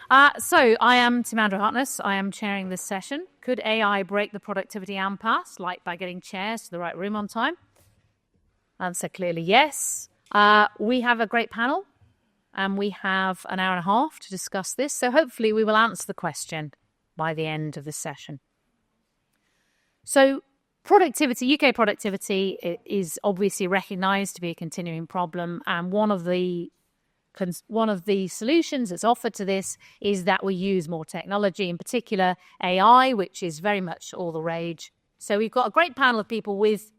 So I am Timandra Hartness. I am chairing this session. Could AI break the productivity impasse, like by getting chairs to the right room on time? Answer clearly yes. We have a great panel, and we have an hour and a half to discuss this. So hopefully we will answer the question by the end of the session. So productivity, UK productivity is obviously recognised to be a continuing problem, and one of the solutions that's offered to this is that we use more technology, in particular AI, which is very much all the rage. So we've got a great panel of people with,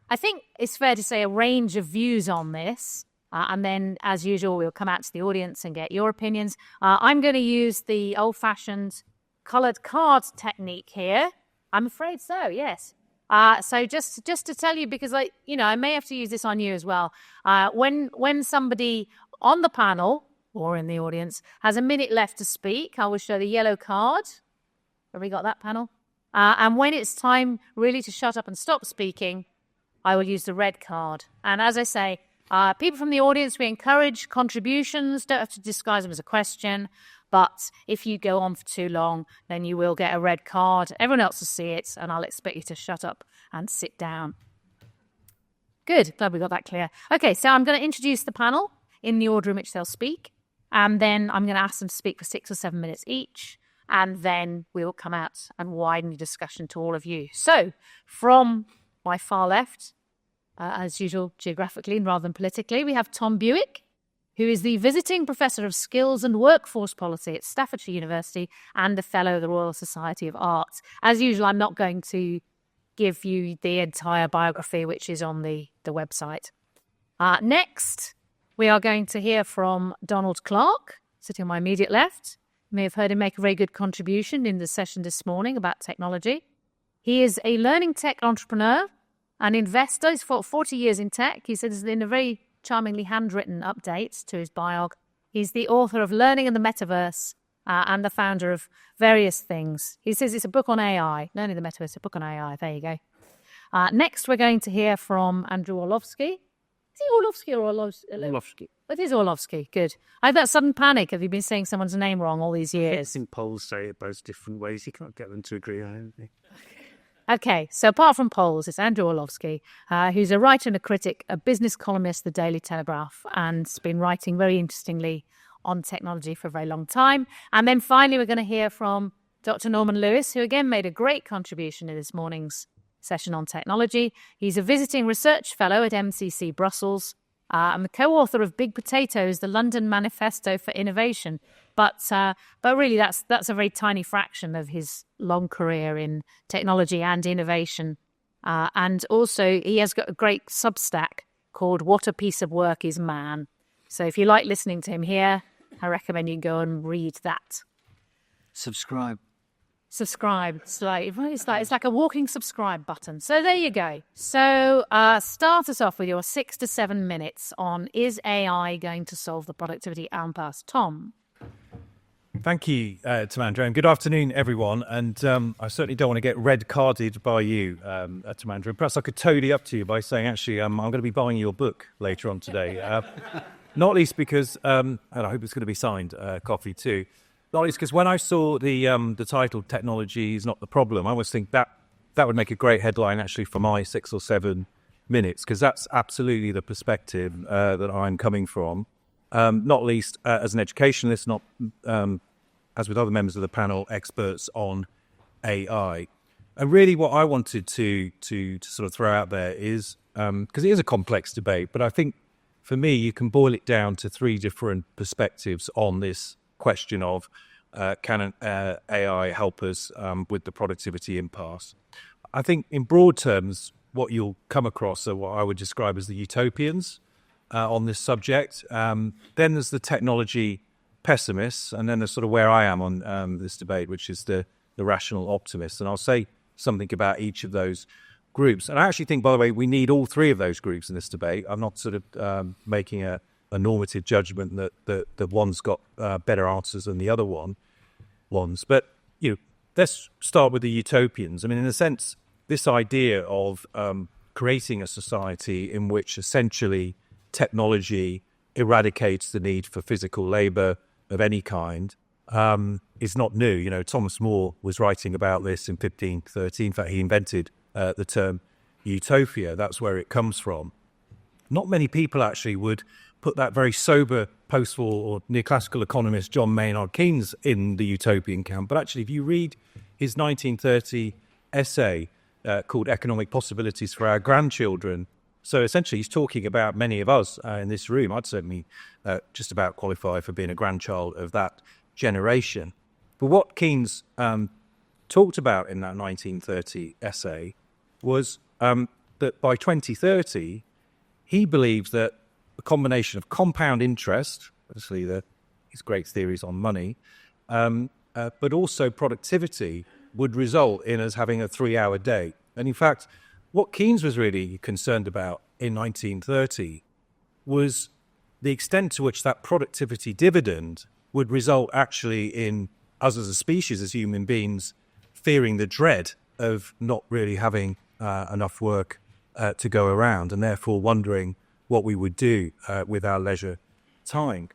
I think it's fair to say, a range of views on this. And then, as usual, we'll come out to the audience and get your opinions. I'm going to use the old-fashioned coloured cards technique here. I'm afraid so, yes. So just to tell you, because I may have to use this on you as well. When somebody on the panel or in the audience has a minute left to speak, I will show the yellow card. Have we got that, panel? And when it's time really to shut up and stop speaking, I will use the red card. And as I say, people from the audience, we encourage contributions. Don't have to disguise them as a question. But if you go on for too long, then you will get a red card. Everyone else will see it, and I'll expect you to shut up and sit down. Good. Glad we got that clear. Okay, so I'm going to introduce the panel in the order in which they'll speak. And then I'm going to ask them to speak for 6 or 7 minutes each. And then we will come out and widen the discussion to all of you. So from my far left, as usual, geographically rather than politically, we have Tom Buick, who is the Visiting Professor of Skills and Workforce Policy at Staffordshire University and a Fellow of the Royal Society of Arts. As usual, I'm not going to give you the entire biography, which is on the website. Next, we are going to hear from Donald Clark, sitting on my immediate left. You may have heard him make a very good contribution in the session this morning about technology. He is a learning tech entrepreneur, an investor. He's fought 40 years in tech. He says in a very charmingly handwritten update to his biog, he's the author of Learning in the Metaverse and the founder of various things. He says it's a book on AI. Learning in the Metaverse, a book on AI. There you go. Next, we're going to hear from Andrew Orlovsky. Is he Orlovsky or Orlovsky. It is Orlovsky. Good. I had that sudden panic. Have you been saying someone's name wrong all these years? In polls say it both different ways. You can't get them to agree on anything. Okay, so apart from polls, it's Andrew Orlovsky, who's a writer and a critic, a business columnist, The Daily Telegraph, and has been writing very interestingly on technology for a very long time. And then finally, we're going to hear from Dr. Norman Lewis, who again made a great contribution in this morning's session on technology. He's a visiting research fellow at MCC Brussels and the co-author of Big Potatoes, the London Manifesto for Innovation. But really, that's a very tiny fraction of his long career in technology and innovation. And also, he has got a great Substack called What a Piece of Work is Man. So if you like listening to him here, I recommend you go and read that. Subscribe. It's like a walking subscribe button. So there you go. So start us off with your 6 to 7 minutes on, is AI going to solve the productivity impasse? Tom. Thank you, Timandra, and good afternoon, everyone. And I certainly don't want to get red carded by you, Timandra. Perhaps I could toady up to you by saying, actually, I'm going to be buying your book later on today. Not least because, and I hope it's going to be signed, coffee too. Not least because when I saw the title "Technology is Not the Problem," I always think that would make a great headline actually for my 6 or 7 minutes, because that's absolutely the perspective that I'm coming from. Not least as an educationalist, not as with other members of the panel, experts on AI. And really, what I wanted to sort of throw out there is, because it is a complex debate, but I think for me you can boil it down to 3 different perspectives on this question of can AI help us with the productivity impasse. I think in broad terms, what you'll come across are what I would describe as the utopians on this subject. Then there's the technology pessimists, and then there's sort of where I am on this debate, which is the rational optimists. And I'll say something about each of those groups. And I actually think, by the way, we need all 3 of those groups in this debate. I'm not sort of making a normative judgment that one's got better answers than the other ones. But, let's start with the utopians. I mean, in a sense, this idea of creating a society in which essentially technology eradicates the need for physical labor of any kind is not new. You know, Thomas More was writing about this in 1513. In fact, he invented the term utopia. That's where it comes from. Not many people actually would put that very sober post-war or neoclassical economist John Maynard Keynes in the utopian camp. But actually, if you read his 1930 essay called Economic Possibilities for Our Grandchildren, so essentially he's talking about many of us in this room. I'd certainly just about qualify for being a grandchild of that generation. But what Keynes talked about in that 1930 essay was that by 2030, he believes that a combination of compound interest, obviously his great theories on money, but also productivity would result in us having a 3-hour day. And in fact, what Keynes was really concerned about in 1930 was the extent to which that productivity dividend would result actually in us as a species, as human beings, fearing the dread of not really having enough work to go around, and therefore wondering what we would do with our leisure time.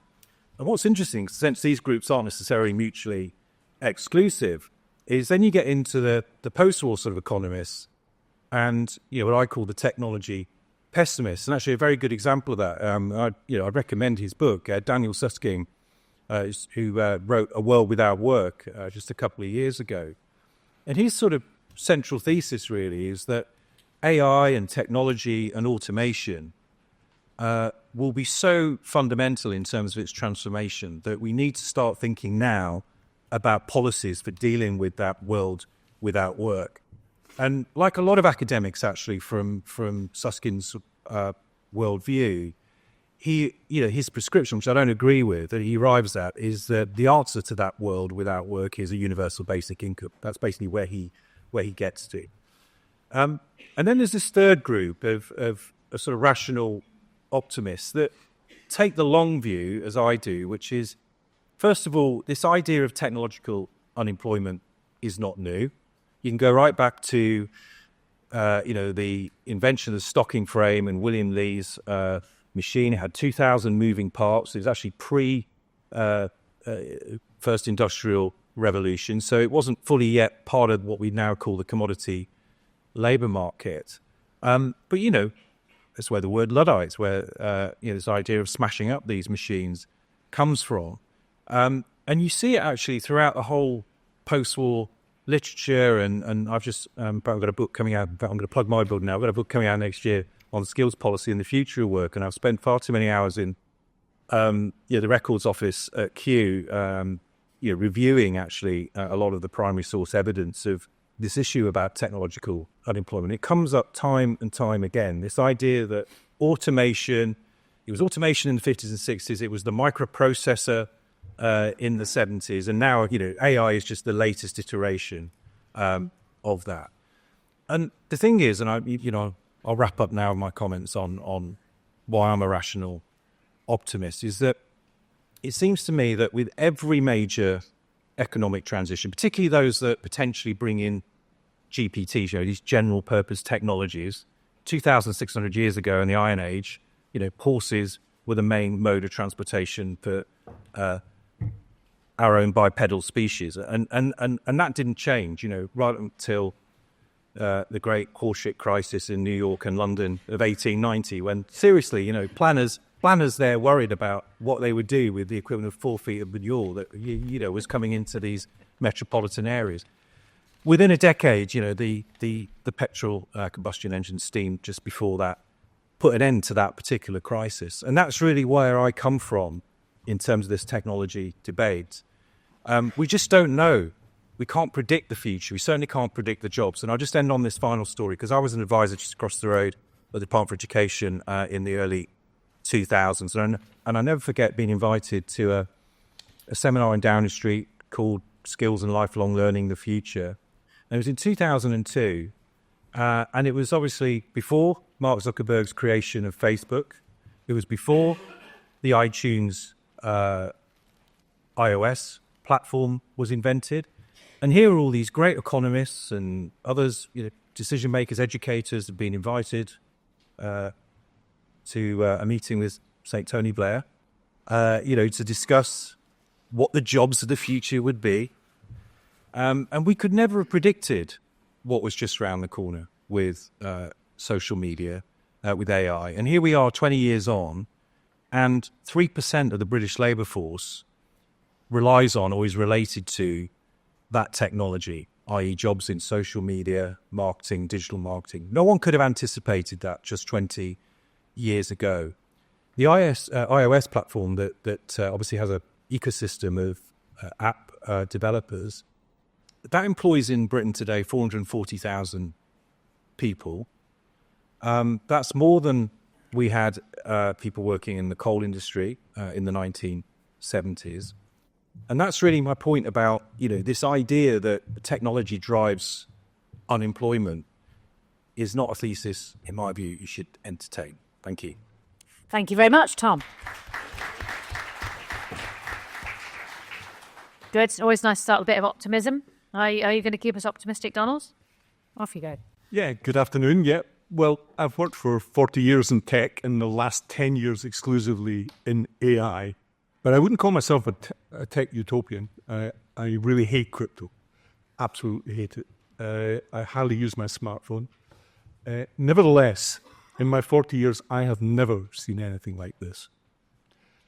And what's interesting, since these groups aren't necessarily mutually exclusive, is then you get into the post-war sort of economists and, you know, what I call the technology pessimists. And actually a very good example of that, I recommend his book, Daniel Susskind, who wrote A World Without Work just a couple of years ago. And his sort of central thesis really is that AI and technology and automation will be so fundamental in terms of its transformation that we need to start thinking now about policies for dealing with that world without work. And like a lot of academics, actually, from Suskind's worldview, his prescription, which I don't agree with, that he arrives at, is that the answer to that world without work is a universal basic income. That's basically where he gets to. And then there's this third group of a sort of rational optimists that take the long view, as I do, which is, first of all, this idea of technological unemployment is not new. You can go right back to, the invention of the stocking frame and William Lee's machine. It had 2,000 moving parts. It was actually first industrial revolution, so it wasn't fully yet part of what we now call the commodity labour market. But, that's where the word Luddites, where this idea of smashing up these machines comes from. And you see it actually throughout the whole post-war literature, and I've just I've got a book coming out. In fact, I'm going to plug my book now. I've got a book coming out next year on skills policy and the future of work, and I've spent far too many hours in the records office at Kew, reviewing actually a lot of the primary source evidence of this issue about technological unemployment. It comes up time and time again, this idea that automation, it was automation in the 50s and 60s, it was the microprocessor in the 70s, and now, AI is just the latest iteration of that. And the thing is, and I'll wrap up now my comments on why I'm a rational optimist, is that it seems to me that with every major economic transition, particularly those that potentially bring in GPTs, these general purpose technologies, 2,600 years ago in the Iron Age, horses were the main mode of transportation for our own bipedal species, and that didn't change, right until the great horseshit crisis in New York and London of 1890, when seriously, planners there worried about what they would do with the equivalent of 4 feet of manure that was coming into these metropolitan areas. Within a decade, the petrol combustion engine steam just before that put an end to that particular crisis, and that's really where I come from in terms of this technology debate. We just don't know. We can't predict the future. We certainly can't predict the jobs. And I'll just end on this final story, because I was an advisor just across the road at the Department for Education in the early 2000s. And I never forget being invited to a seminar in Downing Street called Skills and Lifelong Learning, the Future. And it was in 2002. And it was obviously before Mark Zuckerberg's creation of Facebook. It was before the iTunes iOS platform was invented. And here are all these great economists and others, decision makers, educators have been invited to a meeting with, say, Tony Blair, to discuss what the jobs of the future would be. And we could never have predicted what was just around the corner with social media, with AI. And here we are 20 years on, and 3% of the British labour force relies on or is related to that technology, i.e. jobs in social media, marketing, digital marketing. No one could have anticipated that just 20 years ago. The iOS platform that obviously has an ecosystem of app developers, that employs in Britain today 440,000 people. That's more than we had people working in the coal industry in the 1970s. And that's really my point about, this idea that technology drives unemployment is not a thesis, in my view, you should entertain. Thank you. Thank you very much, Tom. Good. It's always nice to start with a bit of optimism. Are you going to keep us optimistic, Donald? Off you go. Yeah, good afternoon. Yeah, well, I've worked for 40 years in tech, and the last 10 years exclusively in AI. But I wouldn't call myself a tech utopian. I really hate crypto. Absolutely hate it. I hardly use my smartphone. Nevertheless, in my 40 years, I have never seen anything like this.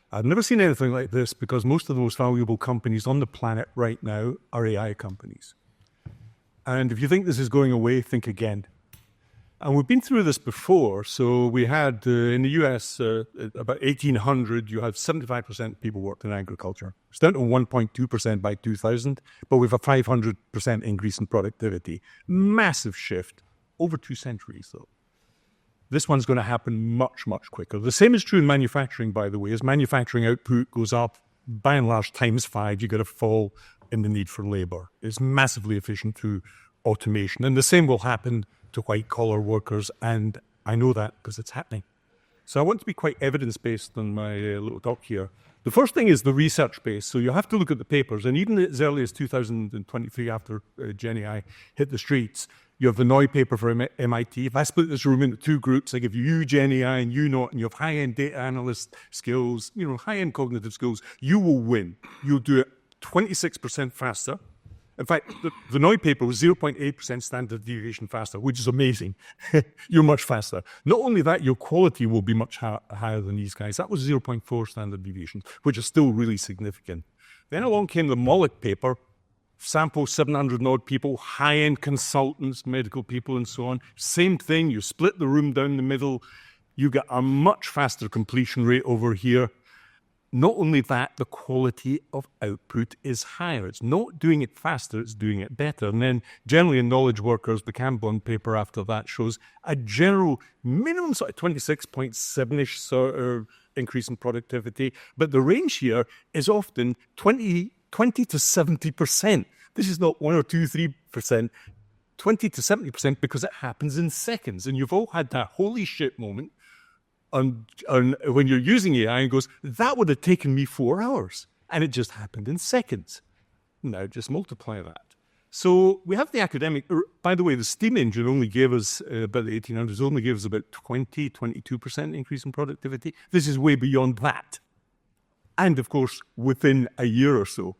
I've never seen anything like this because most of the most valuable companies on the planet right now are AI companies. And if you think this is going away, think again. And we've been through this before. So we had, in the US, about 1800, you had 75% people worked in agriculture. It's down to 1.2% by 2000, but we've a 500% increase in productivity. Massive shift over 2 centuries, though. This one's going to happen much, much quicker. The same is true in manufacturing, by the way. As manufacturing output goes up, by and large, times 5, you get a fall in the need for labor. It's massively efficient through automation. And the same will happen to white-collar workers, and I know that because it's happening. So I want to be quite evidence-based on my little talk here. The first thing is the research base. So you have to look at the papers. And even as early as 2023, after Gen AI hit the streets, you have the Noy paper from MIT. If I split this room into 2 groups, I give you Gen AI and you not, and you have high-end data analyst skills, high-end cognitive skills, you will win. You'll do it 26% faster. In fact, the Noy paper was 0.8% standard deviation faster, which is amazing. You're much faster. Not only that, your quality will be much higher than these guys. That was 0.4 standard deviation, which is still really significant. Then along came the Mollick paper, sample 700 odd people, high-end consultants, medical people, and so on. Same thing, you split the room down the middle, you get a much faster completion rate over here. Not only that, the quality of output is higher. It's not doing it faster, it's doing it better. And then generally in knowledge workers, the Cambon paper after that shows a general minimum sort of 26.7-ish sort of increase in productivity. But the range here is often 20 to 70%. This is not 1 or 2, 3%, 20 to 70% because it happens in seconds. And you've all had that holy shit moment on when you're using AI and goes, that would have taken me 4 hours. And it just happened in seconds. Now just multiply that. So we have the academic, by the way, the steam engine only gave us, about the 1800s, only gave us about 22% increase in productivity. This is way beyond that. And of course, within a year or so,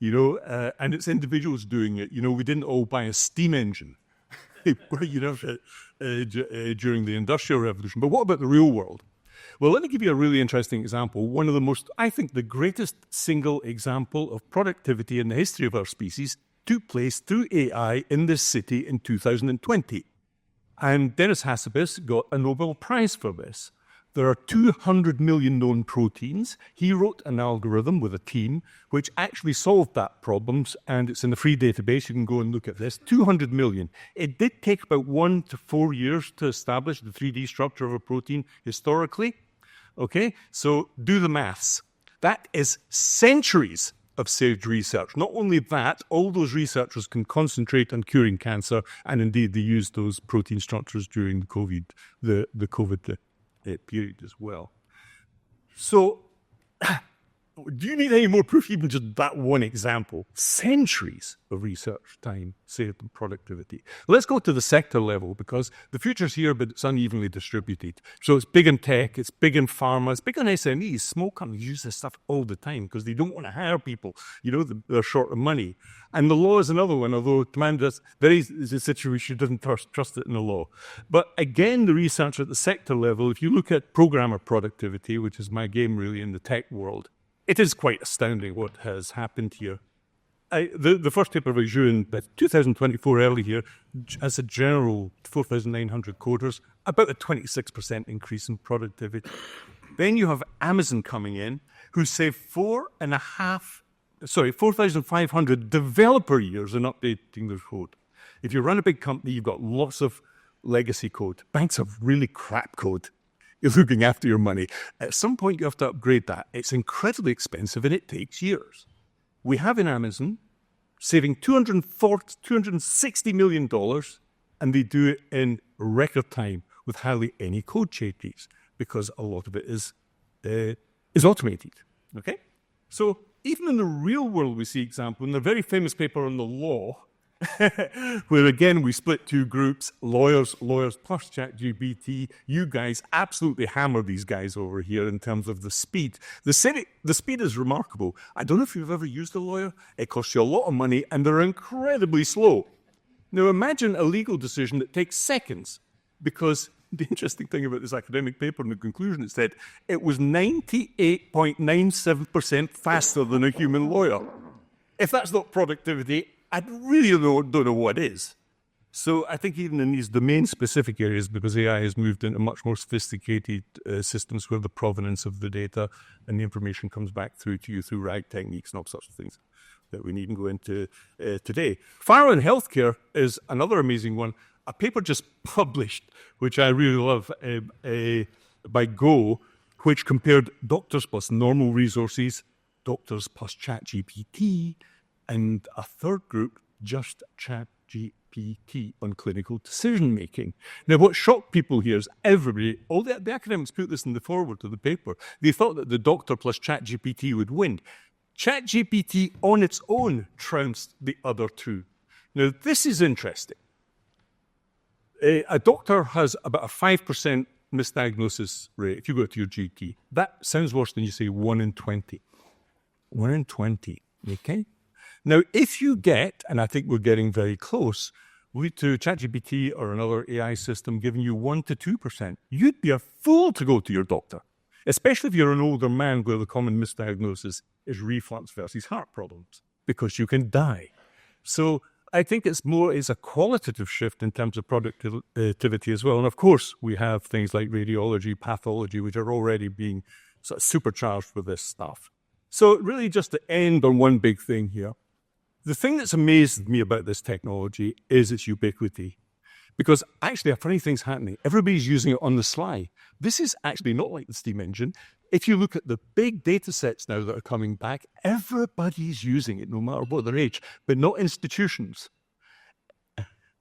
and it's individuals doing it. We didn't all buy a steam engine, during the Industrial Revolution. But what about the real world? Well, let me give you a really interesting example. One of the most, I think, the greatest single example of productivity in the history of our species took place through AI in this city in 2020. And Dennis Hassabis got a Nobel Prize for this. There are 200 million known proteins. He wrote an algorithm with a team which actually solved that problem, and it's in the free database. You can go and look at this. 200 million. It did take about 1 to 4 years to establish the 3D structure of a protein historically. Okay, so do the maths. That is centuries of saved research. Not only that, all those researchers can concentrate on curing cancer, and indeed they used those protein structures during the COVID period as well. So do you need any more proof? Even just that one example. Centuries of research time saved in productivity. Let's go to the sector level, because the future's here, but it's unevenly distributed. So it's big in tech, it's big in pharma, it's big on SMEs. Small companies use this stuff all the time because they don't want to hire people. They're short of money. And the law is another one, although there is a situation who doesn't trust it in the law. But again, the research at the sector level, if you look at programmer productivity, which is my game really in the tech world, it is quite astounding what has happened here. The first paper was due in 2024 early here, as a general 4,900 coders, about a 26% increase in productivity. Then you have Amazon coming in, who saved 4,500 developer years in updating their code. If you run a big company, you've got lots of legacy code. Banks have really crap code. You're looking after your money. At some point, you have to upgrade that. It's incredibly expensive, and it takes years. We have in Amazon saving $260 million, and they do it in record time with hardly any code changes, because a lot of it is automated. Okay? So even in the real world, we see example in the very famous paper on the law, where again we split two groups, lawyers plus ChatGPT. You guys absolutely hammer these guys over here in terms of the speed. The speed is remarkable. I don't know if you've ever used a lawyer. It costs you a lot of money, and they're incredibly slow. Now imagine a legal decision that takes seconds, because the interesting thing about this academic paper in the conclusion, it said it was 98.97% faster than a human lawyer. If that's not productivity, I really don't know what is. So I think even in these domain-specific areas, because AI has moved into much more sophisticated systems where the provenance of the data and the information comes back through to you through RAG techniques and all sorts of things that we needn't go into today. Pharma and healthcare is another amazing one. A paper just published, which I really love, by Go, which compared doctors plus normal resources, doctors plus ChatGPT, and a third group, just ChatGPT on clinical decision-making. Now, what shocked people here is everybody, all the academics put this in the foreword of the paper, they thought that the doctor plus ChatGPT would win. ChatGPT on its own trounced the other two. Now, this is interesting. A doctor has about a 5% misdiagnosis rate if you go to your GP. That sounds worse than you say 1 in 20. 1 in 20, okay? Now, if you get, and I think we're getting very close, to ChatGPT or another AI system giving you 1 to 2%, you'd be a fool to go to your doctor, especially if you're an older man where the common misdiagnosis is reflux versus heart problems, because you can die. So I think it's a qualitative shift in terms of productivity as well. And of course, we have things like radiology, pathology, which are already being sort of supercharged with this stuff. So really just to end on one big thing here, the thing that's amazed me about this technology is its ubiquity. Because actually a funny thing's happening. Everybody's using it on the sly. This is actually not like the steam engine. If you look at the big data sets now that are coming back, everybody's using it, no matter what their age, but not institutions.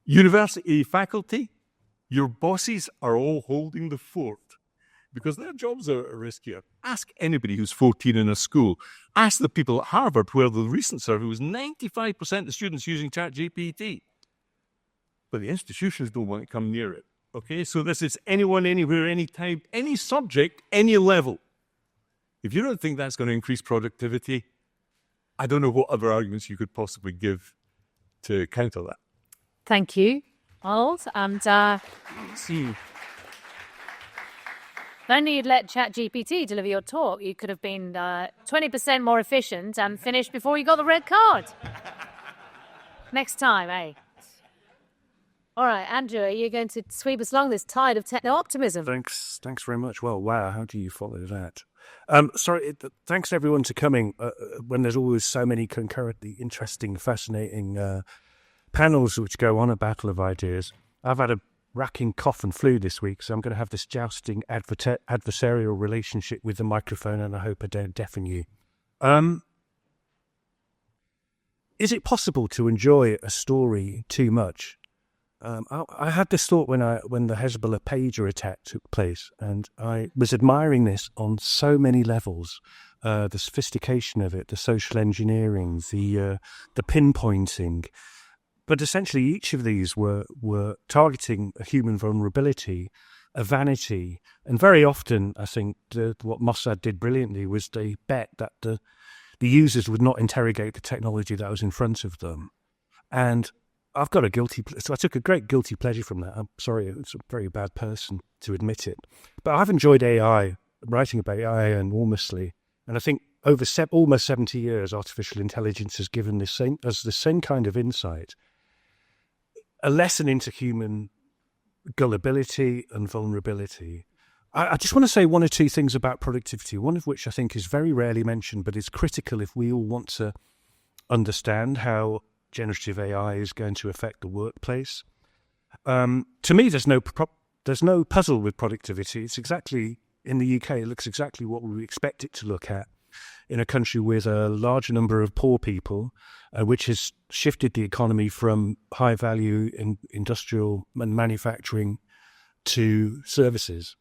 University faculty, your bosses are all holding the fort because their jobs are at risk here. Ask anybody who's 14 in a school. Ask the people at Harvard, where the recent survey was 95% of students using ChatGPT. But the institutions don't want to come near it. Okay, so this is anyone, anywhere, anytime, any subject, any level. If you don't think that's going to increase productivity, I don't know what other arguments you could possibly give to counter that. Thank you, Arnold. And if only you'd let ChatGPT deliver your talk, you could have been 20% more efficient and finished before you got the red card. Next time, eh? All right, Andrew, are you going to sweep us along this tide of techno-optimism? Thanks very much. Well, wow, how do you follow that? Thanks everyone to coming when there's always so many concurrently interesting, fascinating panels which go on a battle of ideas. I've had a racking cough and flu this week, so I'm going to have this jousting adversarial relationship with the microphone, and I hope I don't deafen you. Is it possible to enjoy a story too much? I had this thought when the Hezbollah pager attack took place, and I was admiring this on so many levels. the sophistication of it, the social engineering, the pinpointing. But essentially, each of these were targeting a human vulnerability, a vanity, and very often, I think, what Mossad did brilliantly was they bet that the users would not interrogate the technology that was in front of them. And I've got so I took a great guilty pleasure from that. I'm sorry, it's a very bad person to admit it. But I've enjoyed AI, writing about AI enormously. And I think over almost 70 years, artificial intelligence has given us the same kind of insight, a lesson into human gullibility and vulnerability. I just want to say one or two things about productivity, one of which I think is very rarely mentioned, but is critical if we all want to understand how generative AI is going to affect the workplace. To me, there's no puzzle with productivity. It's exactly, in the UK, it looks exactly what we expect it to look at in a country with a large number of poor people, which has shifted the economy from high-value industrial and manufacturing to services.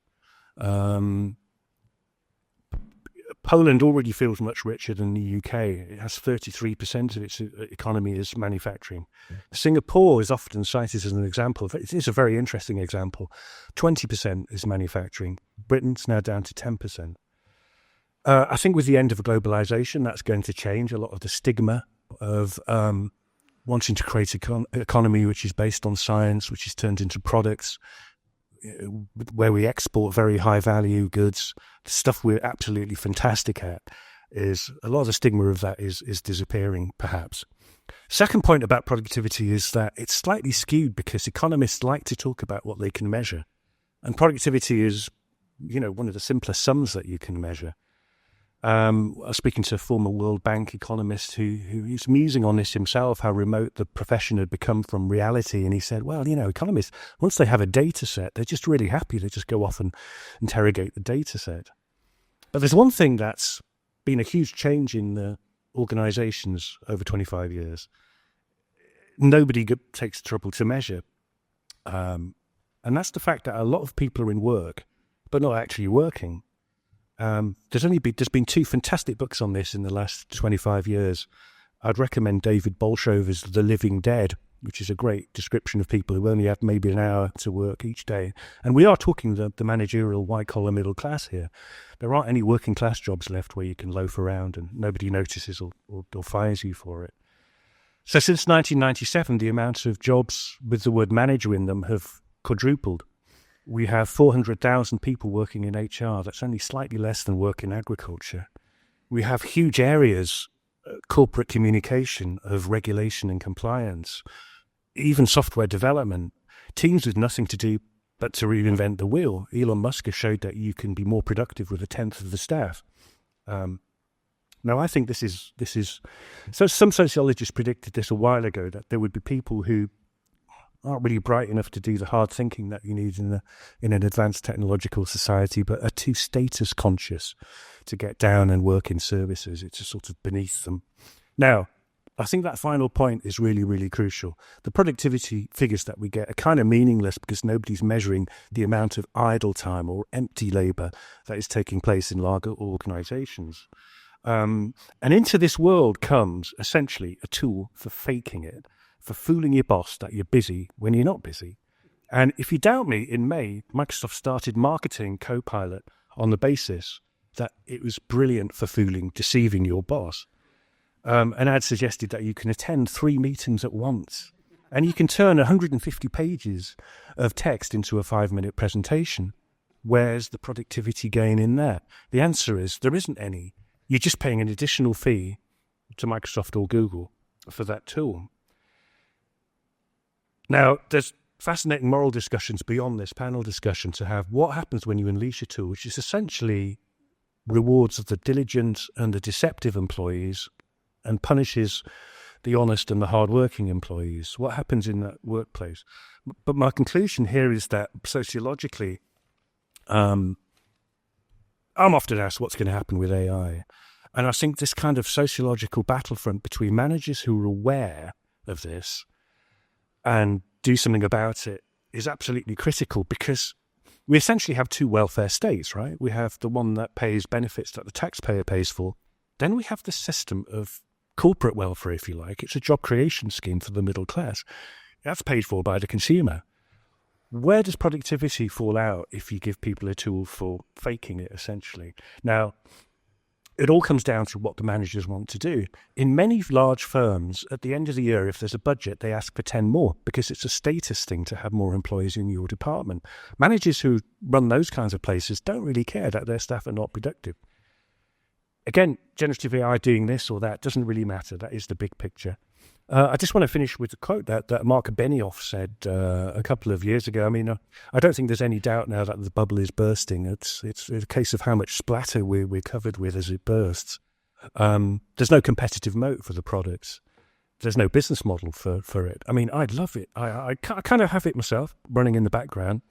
Poland already feels much richer than the UK. It has 33% of its economy is manufacturing. Singapore is often cited as an example. It is a very interesting example. 20% is manufacturing. Britain's now down to 10%. I think with the end of globalization, that's going to change a lot of the stigma of wanting to create an economy which is based on science, which is turned into products, where we export very high value goods. The stuff we're absolutely fantastic at, is a lot of the stigma of that is disappearing, perhaps. Second point about productivity is that it's slightly skewed because economists like to talk about what they can measure. And productivity is, one of the simplest sums that you can measure. I was speaking to a former World Bank economist who is musing on this himself, how remote the profession had become from reality. And he said, well, economists, once they have a data set, they're just really happy to just go off and interrogate the data set. But there's one thing that's been a huge change in the organizations over 25 years. Nobody takes the trouble to measure. And that's the fact that a lot of people are in work, but not actually working. There's been two fantastic books on this in the last 25 years. I'd recommend David Bolshover's The Living Dead, which is a great description of people who only have maybe an hour to work each day. And we are talking the managerial white-collar middle class here. There aren't any working class jobs left where you can loaf around and nobody notices or fires you for it. So since 1997, the amount of jobs with the word manager in them have quadrupled. We have 400,000 people working in HR. That's only slightly less than work in agriculture. We have huge areas, corporate communication, of regulation and compliance, even software development, teams with nothing to do but to reinvent the wheel. Elon Musk has showed that you can be more productive with a tenth of the staff. Now, I think this is. So some sociologists predicted this a while ago, that there would be people who aren't really bright enough to do the hard thinking that you need in an advanced technological society, but are too status conscious to get down and work in services. It's just sort of beneath them. Now, I think that final point is really, really crucial. The productivity figures that we get are kind of meaningless because nobody's measuring the amount of idle time or empty labour that is taking place in larger organisations. And into this world comes essentially a tool for faking it, for fooling your boss that you're busy when you're not busy. And if you doubt me, in May, Microsoft started marketing Copilot on the basis that it was brilliant for deceiving your boss. An ad suggested that you can attend 3 meetings at once, and you can turn 150 pages of text into a 5-minute presentation. Where's the productivity gain in there? The answer is there isn't any. You're just paying an additional fee to Microsoft or Google for that tool. Now, there's fascinating moral discussions beyond this panel discussion to have. What happens when you unleash a tool, which is essentially rewards the diligent and the deceptive employees and punishes the honest and the hard-working employees? What happens in that workplace? But my conclusion here is that sociologically, I'm often asked what's going to happen with AI. And I think this kind of sociological battlefront between managers who are aware of this and do something about it is absolutely critical, because we essentially have two welfare states, right? We have the one that pays benefits that the taxpayer pays for. Then we have the system of corporate welfare, if you like. It's a job creation scheme for the middle class. That's paid for by the consumer. Where does productivity fall out if you give people a tool for faking it, essentially? Now, it all comes down to what the managers want to do. In many large firms, at the end of the year, if there's a budget, they ask for 10 more because it's a status thing to have more employees in your department. Managers who run those kinds of places don't really care that their staff are not productive. Again, generative AI doing this or that doesn't really matter. That is the big picture. I just want to finish with a quote that Mark Benioff said a couple of years ago. I mean, I don't think there's any doubt now that the bubble is bursting. It's a case of how much splatter we're covered with as it bursts. There's no competitive moat for the products. There's no business model for it. I mean, I'd love it. I kind of have it myself running in the background.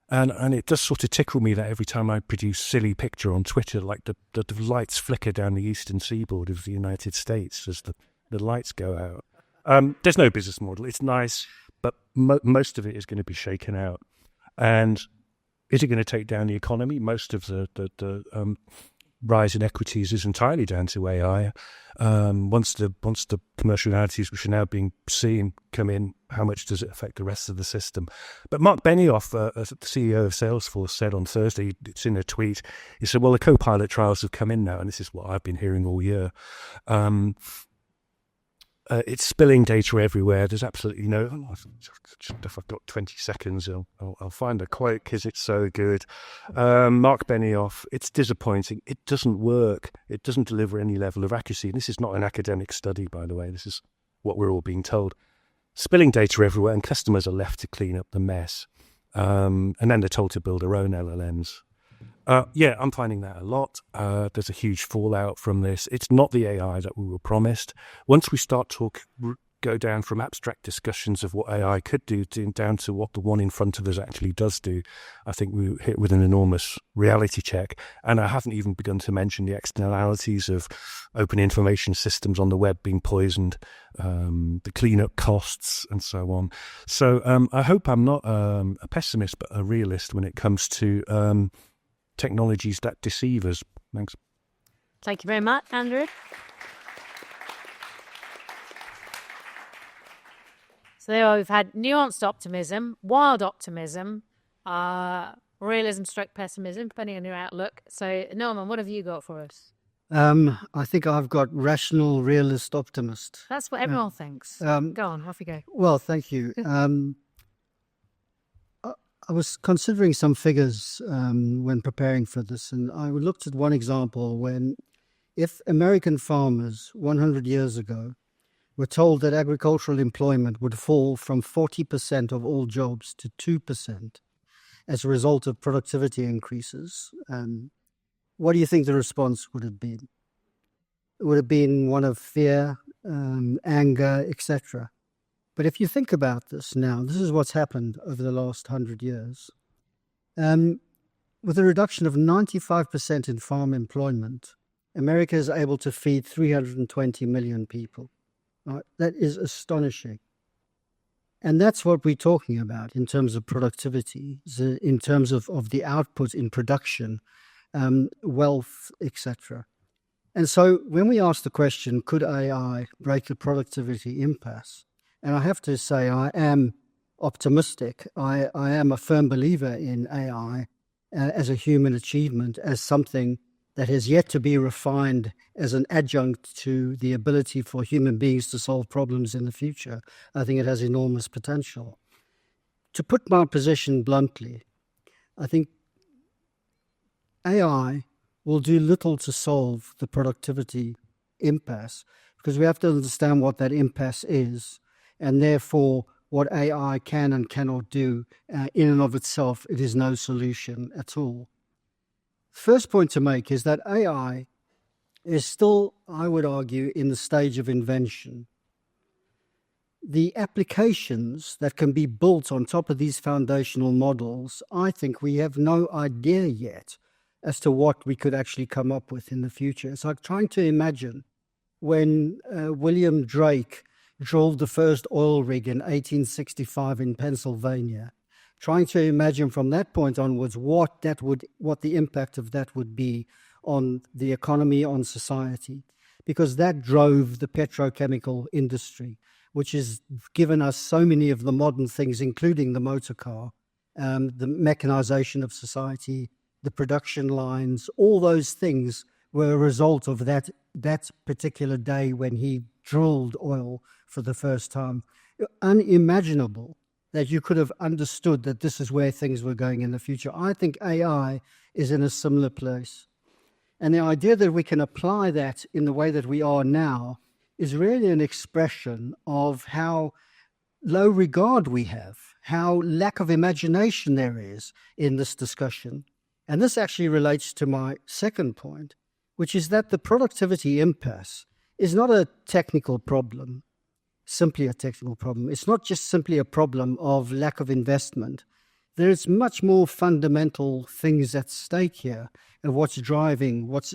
And it does sort of tickle me that every time I produce silly picture on Twitter, like the lights flicker down the eastern seaboard of the United States as the lights go out. There's no business model. It's nice, but most of it is going to be shaken out. And is it going to take down the economy? Most of the rise in equities is entirely down to AI. Once the commercialities which are now being seen come in, how much does it affect the rest of the system? But Mark Benioff, the CEO of Salesforce, said on Thursday, it's in a tweet, he said, well, the co-pilot trials have come in now, and this is what I've been hearing all year. It's spilling data everywhere. There's absolutely no... If I've got 20 seconds, I'll find the quote because it's so good. Mark Benioff, it's disappointing. It doesn't work. It doesn't deliver any level of accuracy. And this is not an academic study, by the way. This is what we're all being told. Spilling data everywhere, and customers are left to clean up the mess. And then they're told to build their own LLMs. Yeah, I'm finding that a lot. There's a huge fallout from this. It's not the AI that we were promised. Once we start go down from abstract discussions of what AI could do down to what the one in front of us actually does do, I think we hit with an enormous reality check. And I haven't even begun to mention the externalities of open information systems on the web being poisoned, the cleanup costs, and so on. So I hope I'm not a pessimist, but a realist when it comes to technologies that deceive us. Thanks. Thank you very much, Andrew. So there we've had nuanced optimism, wild optimism, realism stroke pessimism, depending on your outlook. So Norman, what have you got for us? I think I've got rational, realist, optimist. That's what everyone thinks. Go on, off you go. Well, thank you. I was considering some figures when preparing for this, and I looked at one example when if American farmers 100 years ago were told that agricultural employment would fall from 40% of all jobs to 2% as a result of productivity increases, what do you think the response would have been? It would have been one of fear, anger, etc. But if you think about this now, this is what's happened over the last 100 years. With a reduction of 95% in farm employment, America is able to feed 320 million people. Right? That is astonishing. And that's what we're talking about in terms of productivity, in terms of the output in production, wealth, etc. And so when we ask the question, could AI break the productivity impasse? And I have to say, I am optimistic. I am a firm believer in AI as a human achievement, as something that has yet to be refined as an adjunct to the ability for human beings to solve problems in the future. I think it has enormous potential. To put my position bluntly, I think AI will do little to solve the productivity impasse, because we have to understand what that impasse is, and therefore what AI can and cannot do in and of itself, it is no solution at all. First point to make is that AI is still, I would argue, in the stage of invention. The applications that can be built on top of these foundational models, I think we have no idea yet as to what we could actually come up with in the future. It's like trying to imagine when William Drake drove the first oil rig in 1865 in Pennsylvania, trying to imagine from that point onwards what the impact of that would be on the economy, on society, because that drove the petrochemical industry, which has given us so many of the modern things, including the motor car, the mechanization of society, the production lines. All those things were a result of that particular day when he drilled oil for the first time. Unimaginable that you could have understood that this is where things were going in the future. I think AI is in a similar place. And the idea that we can apply that in the way that we are now is really an expression of how low regard we have, how lack of imagination there is in this discussion. And this actually relates to my second point, which is that the productivity impasse is not a technical problem, simply a technical problem. It's not just simply a problem of lack of investment. There's much more fundamental things at stake here, and what's driving, what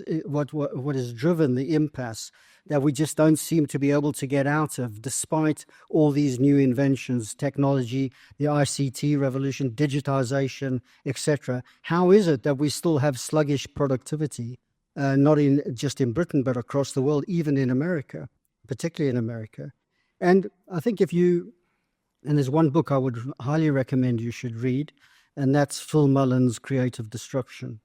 has driven the impasse that we just don't seem to be able to get out of, despite all these new inventions, technology, the ICT revolution, digitization, etc. How is it that we still have sluggish productivity, not just in Britain, but across the world, even in America, particularly in America? And I think and there's one book I would highly recommend you should read, and that's Phil Mullen's Creative Destruction.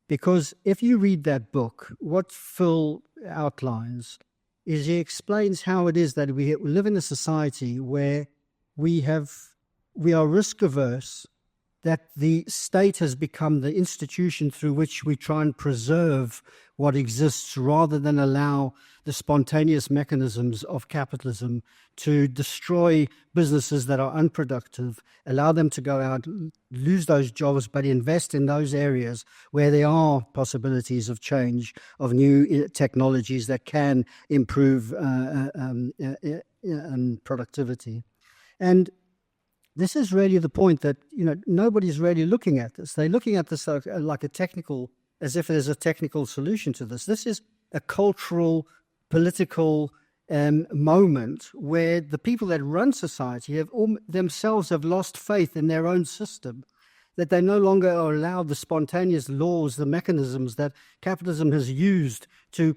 Because if you read that book, what Phil outlines is he explains how it is that we live in a society where we are risk averse, that the state has become the institution through which we try and preserve what exists rather than allow the spontaneous mechanisms of capitalism to destroy businesses that are unproductive, allow them to go out, lose those jobs, but invest in those areas where there are possibilities of change, of new technologies that can improve productivity. And this is really the point that, nobody's really looking at this. They're looking at this like a technical, as if there's a technical solution to this. This is a cultural, political moment where the people that run society themselves have lost faith in their own system, that they no longer are allowed the spontaneous laws, the mechanisms that capitalism has used to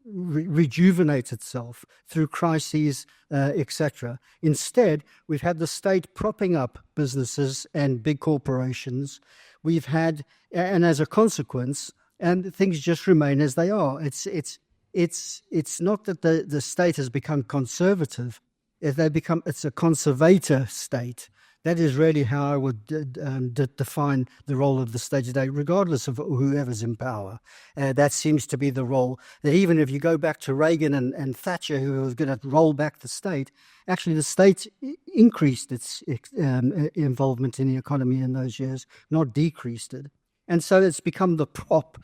rejuvenate itself through crises, etc. Instead, we've had the state propping up businesses and big corporations. We've had, and as a consequence, and things just remain as they are. It's not that the state has become conservative. It's a conservator state. That is really how I would define the role of the state today, regardless of whoever's in power. That seems to be the role that even if you go back to Reagan and Thatcher, who was going to roll back the state, actually the state increased its involvement in the economy in those years, not decreased it. And so it's become the prop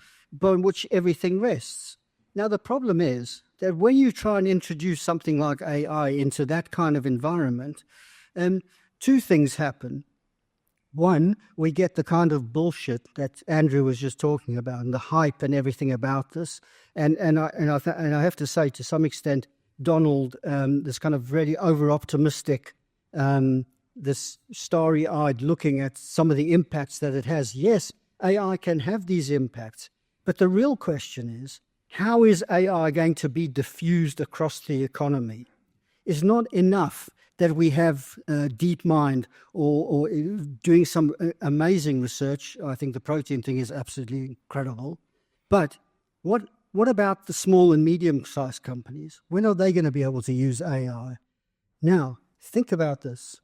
on which everything rests. Now, the problem is that when you try and introduce something like AI into that kind of environment, two things happen. One, we get the kind of bullshit that Andrew was just talking about, and the hype and everything about this. And I have to say, to some extent, Donald, this kind of really over-optimistic, this starry-eyed looking at some of the impacts that it has. Yes, AI can have these impacts, but the real question is, how is AI going to be diffused across the economy? It's not enough that we have DeepMind or doing some amazing research. I think the protein thing is absolutely incredible. But what about the small and medium-sized companies? When are they going to be able to use AI? Now, think about this,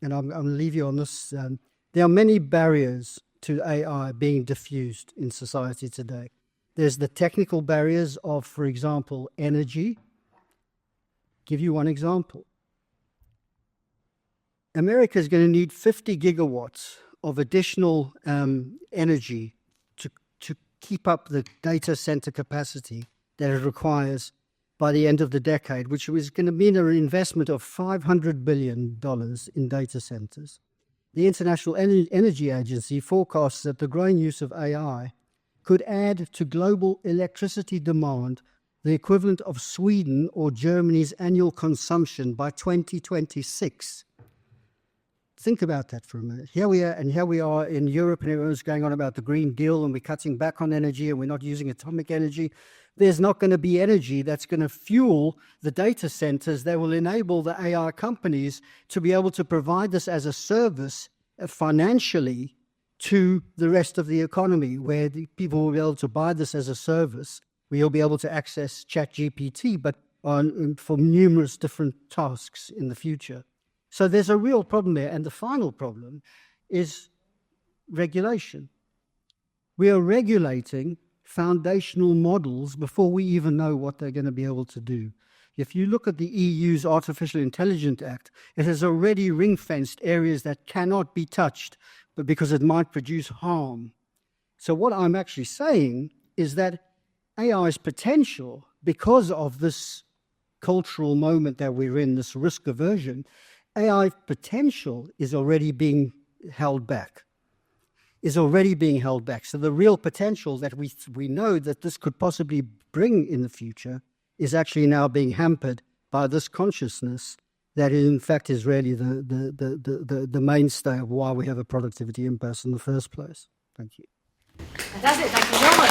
and I'm going to leave you on this. There are many barriers to AI being diffused in society today. There's the technical barriers of, for example, energy. Give you one example. America is going to need 50 gigawatts of additional energy to keep up the data center capacity that it requires by the end of the decade, which is going to mean an investment of $500 billion in data centers. The International Energy Agency forecasts that the growing use of AI could add to global electricity demand the equivalent of Sweden or Germany's annual consumption by 2026. Think about that for a minute. Here we are in Europe, and everyone's going on about the Green Deal, and we're cutting back on energy, and we're not using atomic energy. There's not going to be energy that's going to fuel the data centers that will enable the AI companies to be able to provide this as a service financially to the rest of the economy, where the people will be able to buy this as a service, where you'll be able to access ChatGPT, but for numerous different tasks in the future. So there's a real problem there. And the final problem is regulation. We are regulating foundational models before we even know what they're going to be able to do. If you look at the EU's Artificial Intelligence Act, it has already ring-fenced areas that cannot be touched, but because it might produce harm. So what I'm actually saying is that AI's potential, because of this cultural moment that we're in, this risk aversion, AI potential is already being held back. So the real potential that we know that this could possibly bring in the future is actually now being hampered by this consciousness that in fact is really the mainstay of why we have a productivity impasse in the first place. Thank you. That's it. Thank you very much.